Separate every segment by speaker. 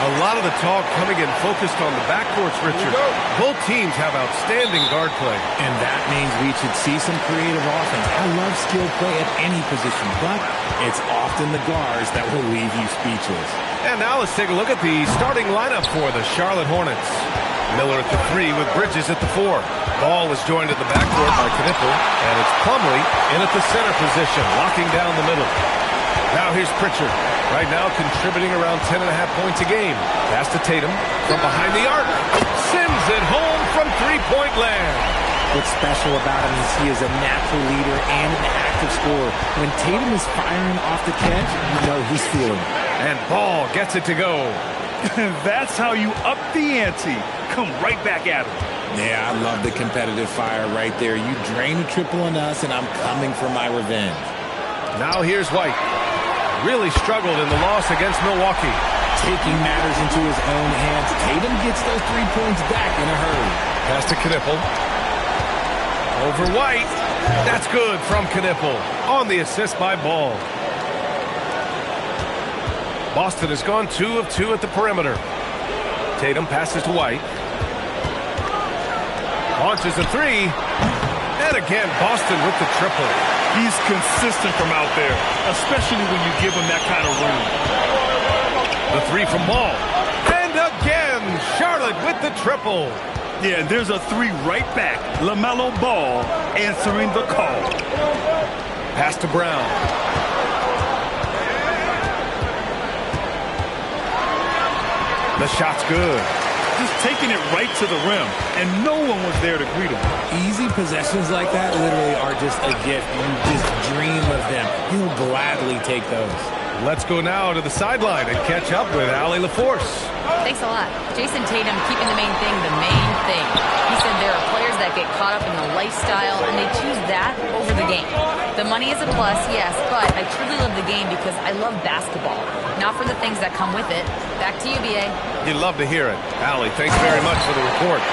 Speaker 1: A lot of the talk coming in focused on the backcourts, Richard. Both teams have outstanding guard play.
Speaker 2: And that means we should see some creative offense. I love skill play at any position, but it's often the guards that will leave you speechless.
Speaker 1: And now let's take a look at the starting lineup for the Charlotte Hornets. Miller at the 3 with Bridges at the 4. Ball is joined at the backcourt by Knippel, and it's Plumlee in at the center position, locking down the middle. Now here's Pritchard. Right now contributing around 10.5 points a game. Pass to Tatum from behind the arc. Sends it home from three-point land.
Speaker 2: What's special about him is he is a natural leader and an active scorer. When Tatum is firing off the catch, you know he's feeling it.
Speaker 1: And Ball gets it to go.
Speaker 3: That's how you up the ante. Come right back at him.
Speaker 2: Yeah, I love the competitive fire right there. You drain a triple on us, and I'm coming for my revenge.
Speaker 1: Now here's White. Really struggled in the loss against Milwaukee.
Speaker 2: Taking matters into his own hands. Tatum gets those 3 points back in a hurry.
Speaker 1: Pass to Knippel. Over White. That's good from Knippel on the assist by Ball. Boston has gone 2 of 2 at the perimeter. Tatum passes to White. Launches a 3. And again, Boston with the triple.
Speaker 3: He's consistent from out there, especially when you give him that kind of room.
Speaker 1: The 3 from Ball. And again, Charlotte with the triple.
Speaker 3: Yeah, there's a 3 right back. LaMelo Ball answering the call.
Speaker 1: Pass to Brown. The shot's good.
Speaker 3: Just taking it right to the rim, and no one was there to greet him.
Speaker 2: Easy possessions like that literally are just a gift. You just dream of them. He'll gladly take those.
Speaker 1: Let's go now to the sideline and catch up with Allie LaForce.
Speaker 4: Thanks a lot. Jason Tatum keeping the main thing the main thing. He said there are players that get caught up in the lifestyle, and they choose that over the game. The money is a plus, yes, but I truly love the game because I love basketball, not for the things that come with it. Back to you, B.A.
Speaker 1: You'd love to hear it. Allie, thanks very much for the report.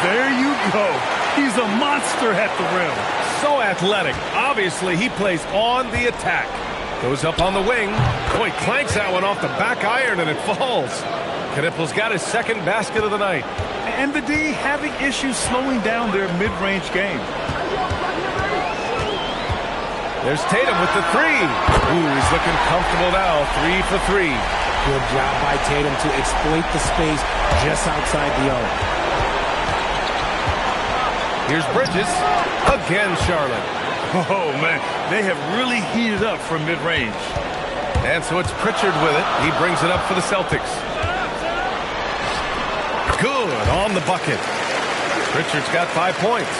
Speaker 3: There you go. He's a monster at the rim.
Speaker 1: So athletic. Obviously, he plays on the attack. Goes up on the wing. Boy, clanks that one off the back iron, and it falls. Knippel's got his second basket of the night.
Speaker 3: And the D having issues slowing down their mid-range game.
Speaker 1: There's Tatum with the 3. Ooh, he's looking comfortable now. 3 for 3.
Speaker 2: Good job by Tatum to exploit the space just outside the arc.
Speaker 1: Here's Bridges. Again, Charlotte.
Speaker 3: Oh, man, they have really heated up from mid-range.
Speaker 1: And so it's Pritchard with it. He brings it up for the Celtics. Good on the bucket. Pritchard's got 5 points.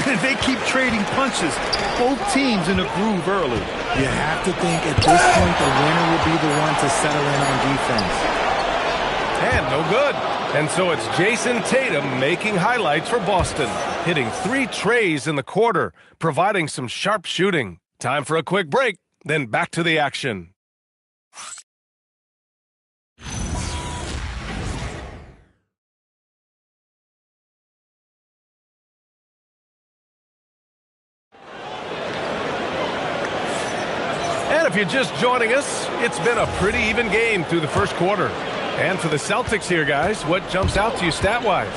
Speaker 3: And they keep trading punches. Both teams in a groove early.
Speaker 2: You have to think at this point the winner will be the one to settle in on defense.
Speaker 1: And no good. And so it's Jason Tatum making highlights for Boston, hitting 3 trays in the quarter, providing some sharp shooting. Time for a quick break, then back to the action. And if you're just joining us, it's been a pretty even game through the first quarter. And for the Celtics here, guys, what jumps out to you stat-wise?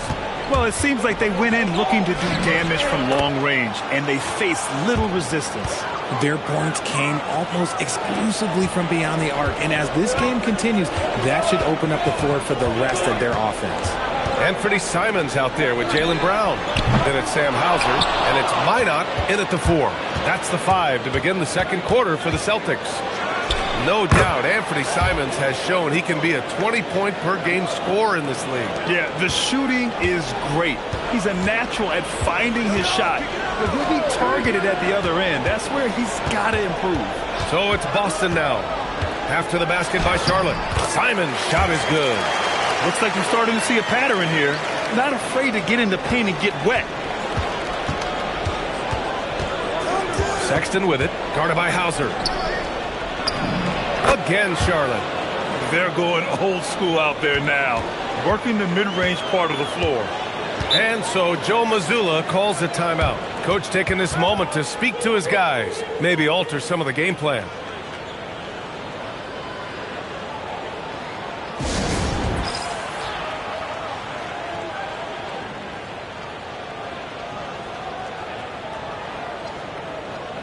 Speaker 3: Well, it seems like they went in looking to do damage from long range, and they faced little resistance.
Speaker 2: Their points came almost exclusively from beyond the arc, and as this game continues, that should open up the floor for the rest of their offense.
Speaker 1: Anthony Simons out there with Jaylen Brown. Then it's Sam Hauser, and it's Minot in at the 4. That's the 5 to begin the second quarter for the Celtics. No doubt, Anthony Simons has shown he can be a 20-point-per-game scorer in this league.
Speaker 3: Yeah, the shooting is great. He's a natural at finding his shot, but he'll be targeted at the other end. That's where he's got to improve.
Speaker 1: So it's Boston now. After the basket by Charlotte. Simons' shot is good.
Speaker 3: Looks like we're starting to see a pattern here. Not afraid to get in the paint and get wet.
Speaker 1: Sexton with it, guarded by Hauser. Again, Charlotte.
Speaker 3: They're going old school out there now, working the mid-range part of the floor.
Speaker 1: And so Joe Mazzulla calls a timeout. Coach taking this moment to speak to his guys, maybe alter some of the game plan.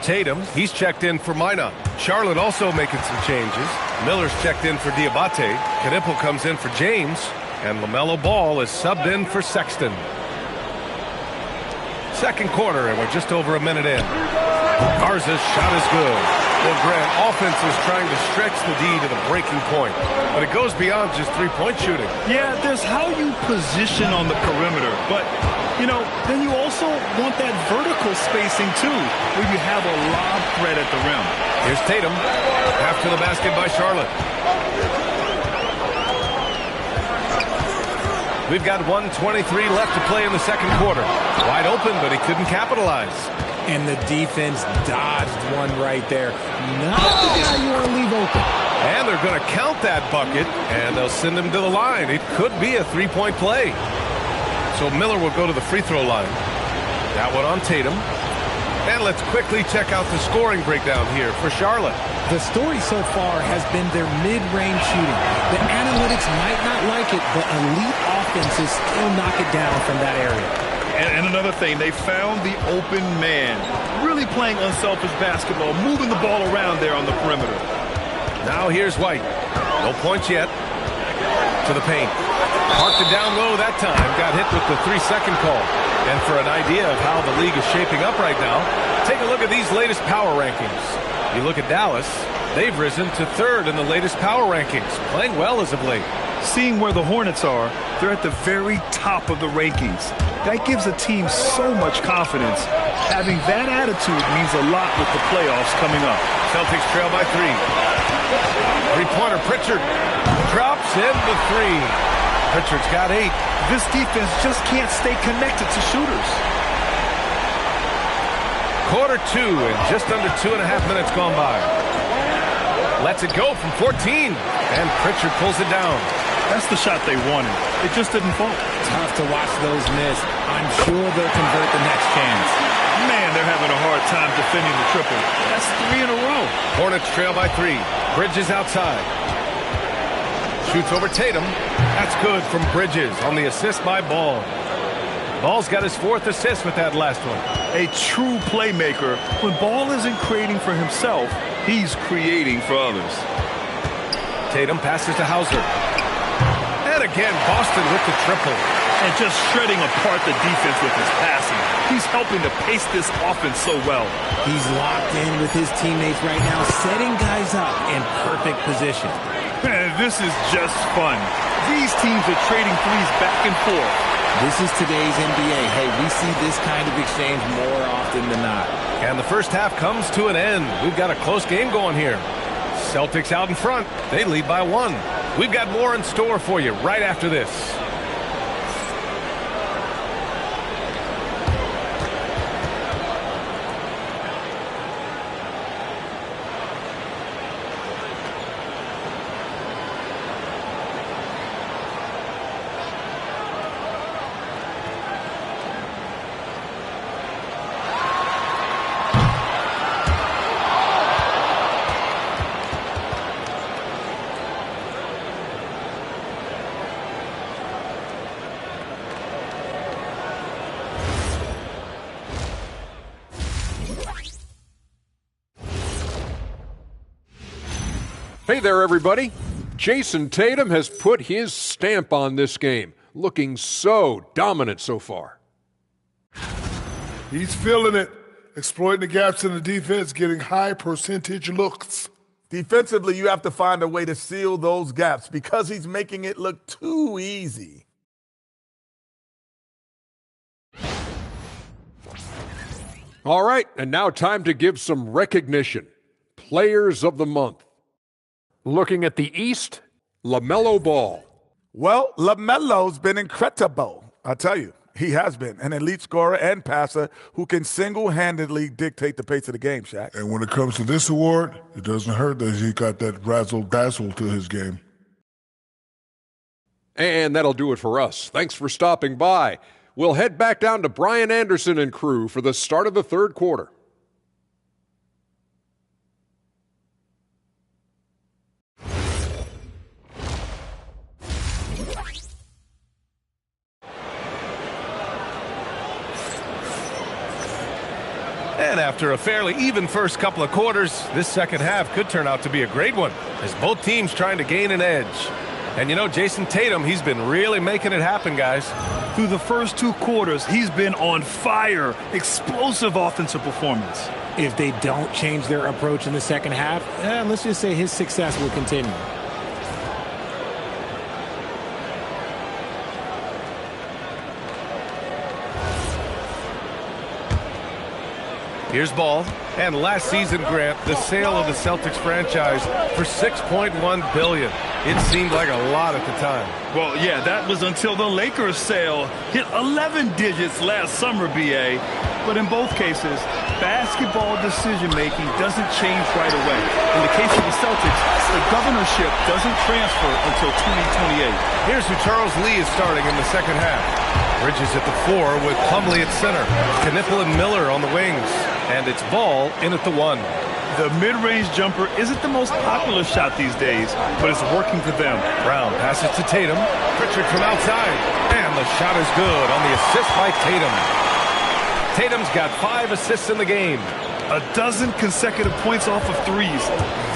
Speaker 1: Tatum, he's checked in for Mina. Charlotte also making some changes. Miller's checked in for Diabate. Knipple comes in for James. And LaMelo Ball is subbed in for Sexton. Second quarter, and we're just over a minute in. Garza's shot is good. Well, Grant, offense is trying to stretch the D to the breaking point, but it goes beyond just three-point shooting.
Speaker 3: Yeah, there's how you position on the perimeter, but, you know, then you also want that vertical spacing, too, where you have a lob threat at the rim.
Speaker 1: Here's Tatum. After the basket by Charlotte. We've got 1:23 left to play in the second quarter. Wide open, but he couldn't capitalize.
Speaker 2: And the defense dodged one right there. Not the guy you want to leave open.
Speaker 1: And they're going to count that bucket, and they'll send him to the line. It could be a three-point play. So Miller will go to the free throw line. That one on Tatum. And let's quickly check out the scoring breakdown here for Charlotte.
Speaker 2: The story so far has been their mid-range shooting. The analytics might not like it, but elite offenses still knock it down from that area.
Speaker 3: And another thing, they found the open man. Really playing unselfish basketball, moving the ball around there on the perimeter.
Speaker 1: Now here's White. No points yet. To the paint. Marked it down low that time. Got hit with the 3-second call. And for an idea of how the league is shaping up right now, take a look at these latest power rankings. You look at Dallas, they've risen to third in the latest power rankings, playing well as of late.
Speaker 3: Seeing where the Hornets are, they're at the very top of the rankings. That gives a team so much confidence. Having that attitude means a lot with the playoffs coming up.
Speaker 1: Celtics trail by 3. Three-pointer, Pritchard drops in the 3. Pritchard's got 8.
Speaker 3: This defense just can't stay connected to shooters.
Speaker 1: Quarter 2 and just under 2.5 minutes gone by. Lets it go from 14, and Pritchard pulls it down.
Speaker 3: That's the shot they wanted. It just didn't fall.
Speaker 2: Tough to watch those miss. I'm sure they'll convert the next chance.
Speaker 3: Man, they're having a hard time defending the triple. That's 3 in a row.
Speaker 1: Hornets trail by 3. Bridges outside. Shoots over Tatum. That's good from Bridges on the assist by Ball. Ball's got his 4th assist with that last one.
Speaker 3: A true playmaker. When Ball isn't creating for himself, he's creating for others.
Speaker 1: Tatum passes to Hauser. And again, Boston with the triple.
Speaker 3: And just shredding apart the defense with his passing. He's helping to pace this offense so well.
Speaker 2: He's locked in with his teammates right now, setting guys up in perfect position.
Speaker 3: Man, this is just fun. These teams are trading threes back and forth.
Speaker 2: This is today's NBA. Hey, we see this kind of exchange more often than not.
Speaker 1: And the first half comes to an end. We've got a close game going here. Celtics out in front. They lead by 1. We've got more in store for you right after this.
Speaker 5: Hey there, everybody. Jason Tatum has put his stamp on this game, looking so dominant so far.
Speaker 6: He's feeling it, exploiting the gaps in the defense, getting high percentage looks. Defensively, you have to find a way to seal those gaps because he's making it look too easy.
Speaker 5: All right, and now time to give some recognition. Players of the month. Looking at the East, LaMelo Ball.
Speaker 6: Well, LaMelo's been incredible. I tell you, he has been an elite scorer and passer who can single-handedly dictate the pace of the game, Shaq.
Speaker 7: And when it comes to this award, it doesn't hurt that he got that razzle-dazzle to his game.
Speaker 5: And that'll do it for us. Thanks for stopping by. We'll head back down to Brian Anderson and crew for the start of the third quarter.
Speaker 1: And after a fairly even first couple of quarters, this second half could turn out to be a great one as both teams trying to gain an edge. And you know, Jason Tatum, he's been really making it happen, guys.
Speaker 3: Through the first 2 quarters, he's been on fire. Explosive offensive performance.
Speaker 2: If they don't change their approach in the second half, let's just say his success will continue.
Speaker 1: Here's Ball. And last season, Grant, the sale of the Celtics franchise for $6.1 billion. It seemed like a lot at the time.
Speaker 3: Well, yeah, that was until the Lakers sale hit 11 digits last summer, BA. But in both cases, basketball decision-making doesn't change right away. In the case of the Celtics, the governorship doesn't transfer until 2028.
Speaker 1: Here's who Charles Lee is starting in the second half. Bridges at the 4 with Plumlee at center. Knipple and Miller on the wings. And it's Ball in at the 1.
Speaker 3: The mid-range jumper isn't the most popular shot these days, but it's working for them.
Speaker 1: Brown passes to Tatum. Pritchard from outside. And the shot is good on the assist by Tatum. Tatum's got 5 assists in the game.
Speaker 3: 12 consecutive points off of threes.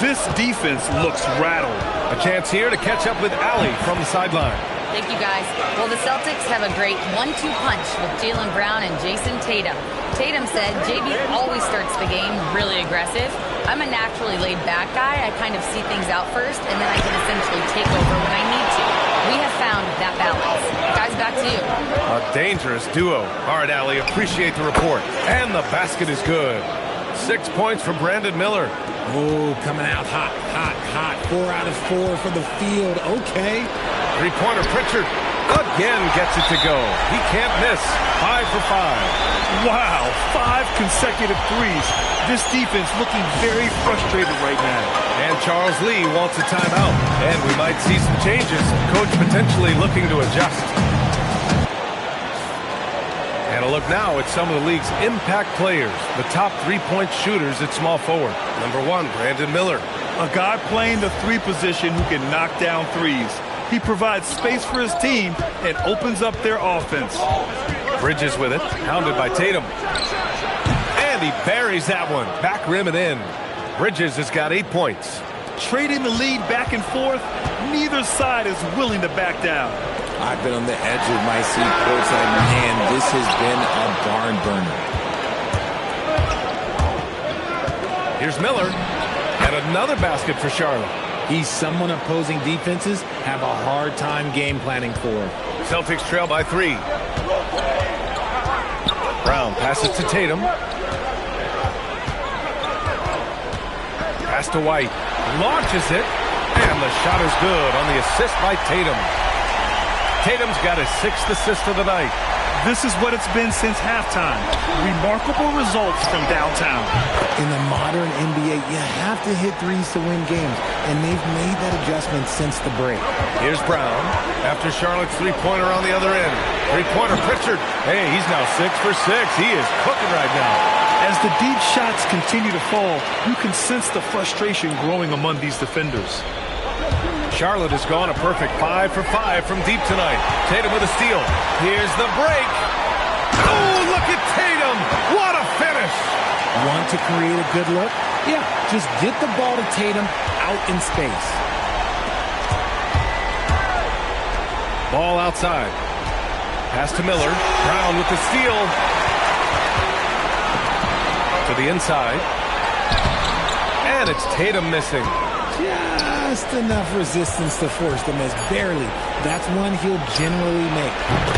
Speaker 3: This defense looks rattled.
Speaker 1: A chance here to catch up with Allie from the sideline.
Speaker 4: Thank you, guys. Well, the Celtics have a great 1-2 punch with Jaylen Brown and Jason Tatum. Tatum said JB always starts the game really aggressive. I'm a naturally laid-back guy. I kind of see things out first, and then I can essentially take over when I need to. We have found that balance. Guys, back to you.
Speaker 1: A dangerous duo. All right, Allie, appreciate the report. And the basket is good. 6 points for Brandon Miller.
Speaker 2: Oh, coming out hot, hot, hot. 4 out of 4 for the field. Okay.
Speaker 1: Three-pointer Pritchard again gets it to go. He can't miss. 5 for 5.
Speaker 3: Wow, 5 consecutive threes. This defense looking very frustrated right now.
Speaker 1: And Charles Lee wants a timeout. And we might see some changes. Coach potentially looking to adjust. And a look now at some of the league's impact players, the top three-point shooters at small forward. Number 1, Brandon Miller.
Speaker 3: A guy playing the 3 position who can knock down threes. He provides space for his team and opens up their offense.
Speaker 1: Bridges with it, hounded by Tatum. And he buries that one. Back rim and in. Bridges has got 8 points.
Speaker 3: Trading the lead back and forth, neither side is willing to back down.
Speaker 2: I've been on the edge of my seat courtside, man. This has been a barn burner.
Speaker 1: Here's Miller. And another basket for Charlotte.
Speaker 2: He's someone opposing defenses have a hard time game planning for.
Speaker 1: Celtics trail by 3. Brown passes to Tatum. Pass to White. Launches it. And the shot is good on the assist by Tatum. Tatum's got his 6th assist of the night.
Speaker 3: This is what it's been since halftime. Remarkable results from downtown.
Speaker 2: In the modern NBA, you have to hit threes to win games, and they've made that adjustment since the break.
Speaker 1: Here's Brown after Charlotte's three-pointer on the other end. Three-pointer Pritchard. Hey, he's now 6 for 6. He is cooking right now.
Speaker 3: As the deep shots continue to fall, you can sense the frustration growing among these defenders.
Speaker 1: Charlotte has gone a perfect 5 for 5 from deep tonight. Tatum with a steal. Here's the break. Oh, look at Tatum. What a finish.
Speaker 2: Want to create a good look? Yeah, just get the ball to Tatum out in space.
Speaker 1: Ball outside. Pass to Miller. Brown with the steal. To the inside. And it's Tatum missing.
Speaker 2: just enough resistance to force the miss. Barely. That's one he'll generally make.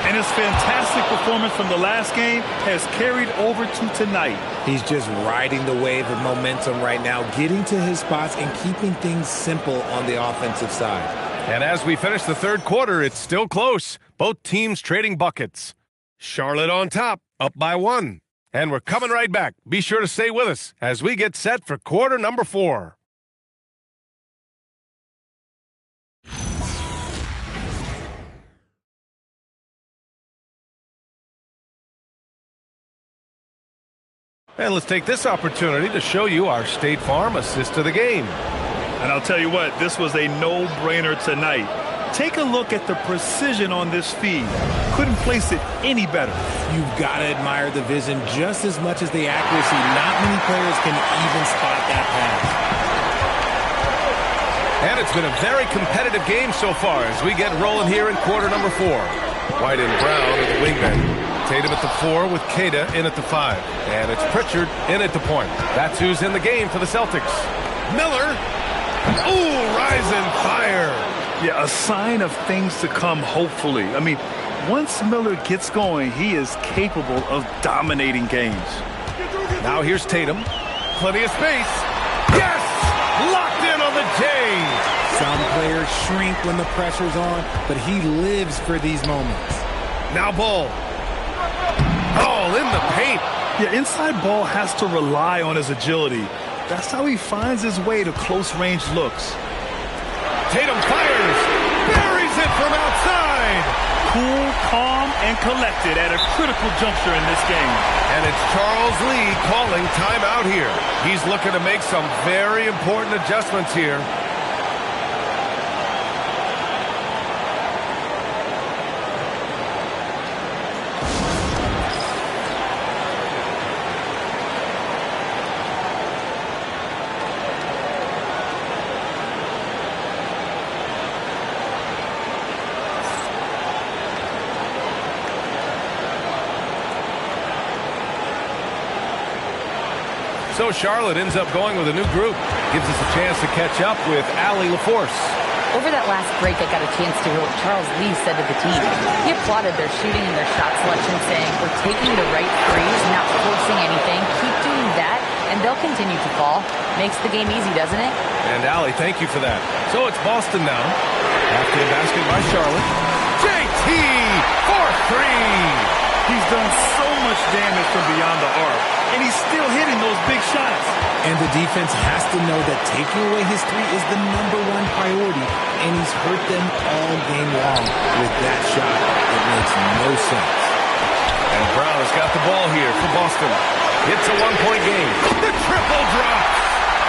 Speaker 3: And his fantastic performance from the last game has carried over to tonight.
Speaker 2: He's just riding the wave of momentum right now, getting to his spots and keeping things simple on the offensive side.
Speaker 1: And as we finish the third quarter, it's still close. Both teams trading buckets. Charlotte on top, up by 1. And we're coming right back. Be sure to stay with us as we get set for quarter number 4. And let's take this opportunity to show you our State Farm assist of the game.
Speaker 3: And I'll tell you what, this was a no-brainer tonight. Take a look at the precision on this feed. Couldn't place it any better.
Speaker 2: You've got to admire the vision just as much as the accuracy. Not many players can even spot that pass.
Speaker 1: And it's been a very competitive game so far as we get rolling here in quarter number 4. White and Brown are the wingmen. Tatum at the 4 with Cada in at the 5. And it's Pritchard in at the point. That's who's in the game for the Celtics. Miller. Ooh, rising fire.
Speaker 3: Yeah, a sign of things to come, hopefully. I mean, once Miller gets going, he is capable of dominating games.
Speaker 1: Now here's Tatum. Plenty of space. Yes! Locked in on the J.
Speaker 2: Some players shrink when the pressure's on, but he lives for these moments.
Speaker 1: Now Ball. Ball in the paint.
Speaker 3: Yeah, inside Ball has to rely on his agility. That's how he finds his way to close-range looks.
Speaker 1: Tatum fires. Buries it from outside.
Speaker 3: Cool, calm, and collected at a critical juncture in this game.
Speaker 1: And it's Charles Lee calling timeout here. He's looking to make some very important adjustments here. So Charlotte ends up going with a new group. Gives us a chance to catch up with Allie LaForce.
Speaker 4: Over that last break, I got a chance to hear what Charles Lee said to the team. He applauded their shooting and their shot selection, saying, "We're taking the right threes, not forcing anything. Keep doing that, and they'll continue to fall." Makes the game easy, doesn't it?
Speaker 1: And Allie, thank you for that. So it's Boston now. After the basket by Charlotte. JT for 3.
Speaker 3: He's done so much damage from beyond the arc, and he's still hitting those big shots.
Speaker 2: And the defense has to know that taking away his 3 is the #1 priority, and he's hurt them all game long with that shot. It makes no sense.
Speaker 1: And Brown has got the ball here for Boston. It's a 1-point game. The triple drop.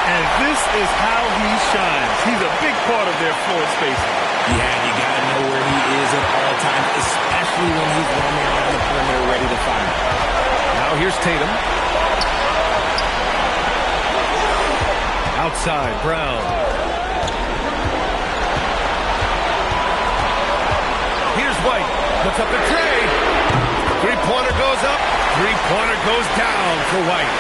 Speaker 3: And this is how he shines. He's a big part of their floor spacing.
Speaker 2: Yeah, you got to know where he is at all times, especially when he's roaming around the perimeter ready to fire.
Speaker 1: Now here's Tatum. Outside, Brown. Here's White. Looks up the tray. Three-pointer goes up. Three-pointer goes down for White.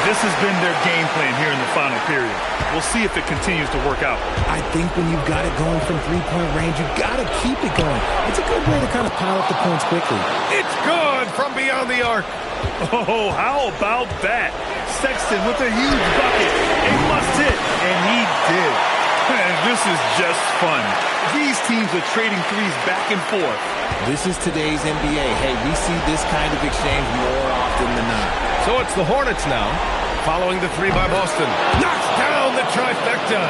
Speaker 3: This has been their game plan here in the final period. We'll see if it continues to work out.
Speaker 2: I think when you've got it going from three-point range, you've got to keep it going. It's a good way to kind of pile up the points quickly.
Speaker 1: It's good from beyond the arc.
Speaker 3: Oh, how about that? Sexton with a huge bucket. A must hit, and he did. And this is just fun. These teams are trading threes back and forth.
Speaker 2: This is today's NBA. Hey, we see this kind of exchange more often than not.
Speaker 1: So it's the Hornets now, following the 3 by Boston. Knocks down the trifecta.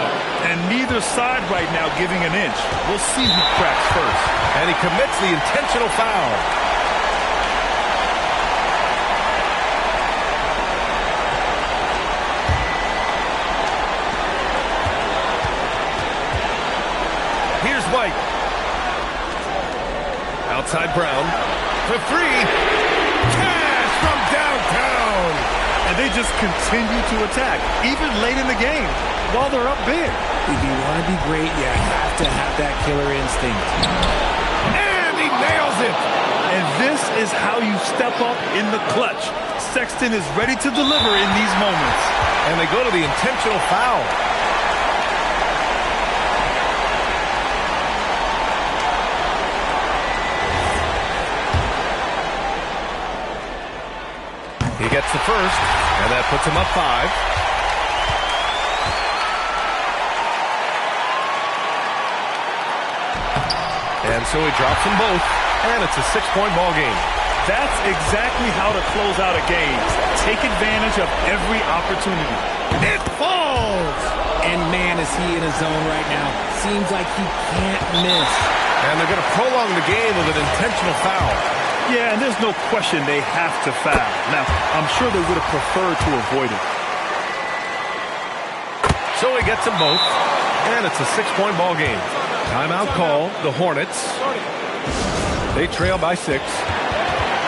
Speaker 3: And neither side right now giving an inch. We'll see who cracks first.
Speaker 1: And he commits the intentional foul. Here's White. Outside Brown. For 3. Cash from downtown.
Speaker 3: And they just continue to attack, even late in the game, while they're up big.
Speaker 2: If you want to be great, you have to have that killer instinct.
Speaker 1: And he nails it.
Speaker 3: And this is how you step up in the clutch. Sexton is ready to deliver in these moments.
Speaker 1: And they go to the intentional foul. first, and that puts him up 5. And so he drops them both, and it's a 6-point ball game.
Speaker 3: That's exactly how to close out a game. Take advantage of every opportunity.
Speaker 1: It falls!
Speaker 2: And man, is he in a zone right now. Seems like he can't miss.
Speaker 1: And they're going to prolong the game with an intentional foul.
Speaker 3: Yeah, and there's no question they have to foul. Now, I'm sure they would have preferred to avoid it.
Speaker 1: So he gets them both, and it's a 6-point ball game. Timeout call, the Hornets. They trail by 6.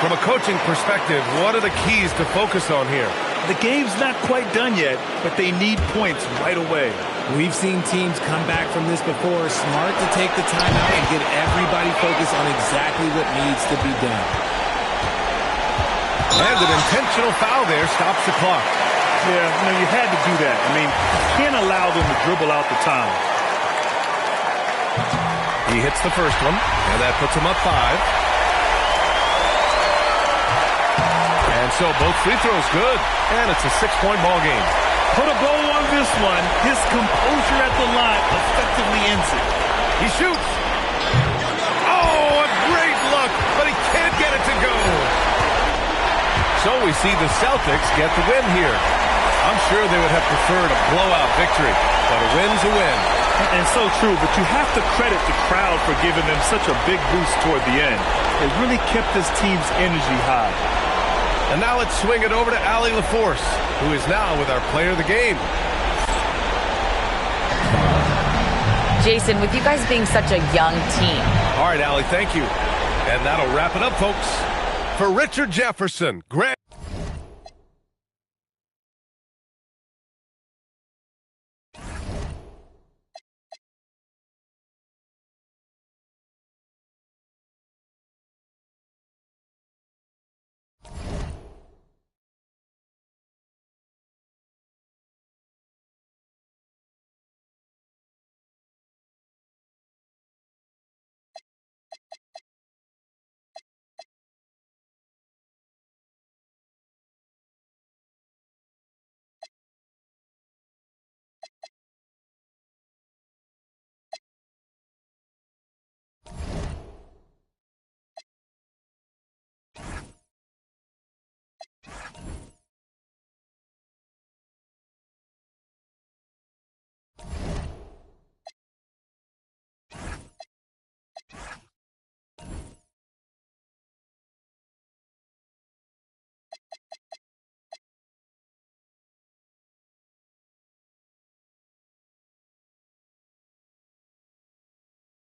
Speaker 1: From a coaching perspective, what are the keys to focus on here?
Speaker 3: The game's not quite done yet, but they need points right away.
Speaker 2: We've seen teams come back from this before. Smart to take the timeout and get everybody focused on exactly what needs to be done.
Speaker 1: And an intentional foul there stops the clock.
Speaker 3: Yeah, you had to do that. I mean, you can't allow them to dribble out the time.
Speaker 1: He hits the first one, and that puts him up 5. And so both free throws good, and it's a 6-point ball game.
Speaker 3: Put a bow on this one. His composure at the line effectively ends it.
Speaker 1: He shoots. Oh, a great look, but he can't get it to go. So we see the Celtics get the win here. I'm sure they would have preferred a blowout victory, but a win's a win.
Speaker 3: And so true, but you have to credit the crowd for giving them such a big boost toward the end. It really kept this team's energy high.
Speaker 1: And now let's swing it over to Allie LaForce, who is now with our player of the game.
Speaker 4: Jason, with you guys being such a young team.
Speaker 1: All right, Allie, thank you. And that'll wrap it up, folks. For Richard Jefferson, Grant.